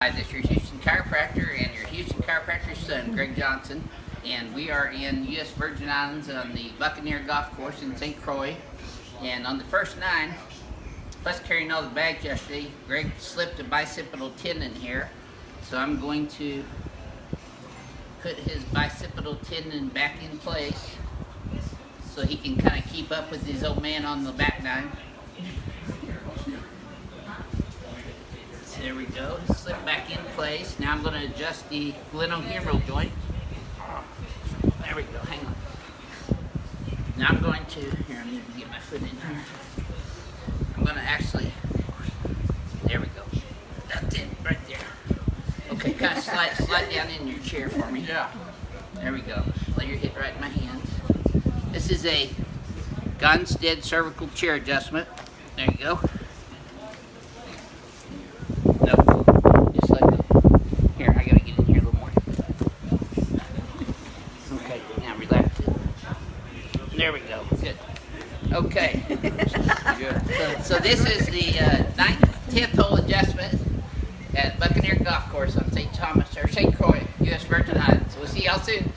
Hi, this is your Houston chiropractor and your Houston chiropractor's son, Greg Johnson, and we are in U.S. Virgin Islands on the Buccaneer Golf Course in St. Croix. And on the first nine, plus carrying all the bags yesterday, Greg slipped a bicipital tendon here, so I'm going to put his bicipital tendon back in place so he can kind of keep up with his old man on the back nine. So there we go, slip back in place. Now I'm going to adjust the glenohumeral joint. There we go, hang on. Now I'm going to, here I need to get my foot in here. I'm going to actually, there we go. That's it, right there. Okay, kind of slide down in your chair for me. Yeah. There we go. Lay your head right in my hands. This is a Gonstead cervical chair adjustment. There you go. No, just like that. Here, I gotta get in here a little more. Okay, now relax it. There we go. Good. Okay. Good. So this is the 10th hole adjustment at Buccaneer Golf Course on St. Croix, U.S. Virgin Islands. We'll see y'all soon.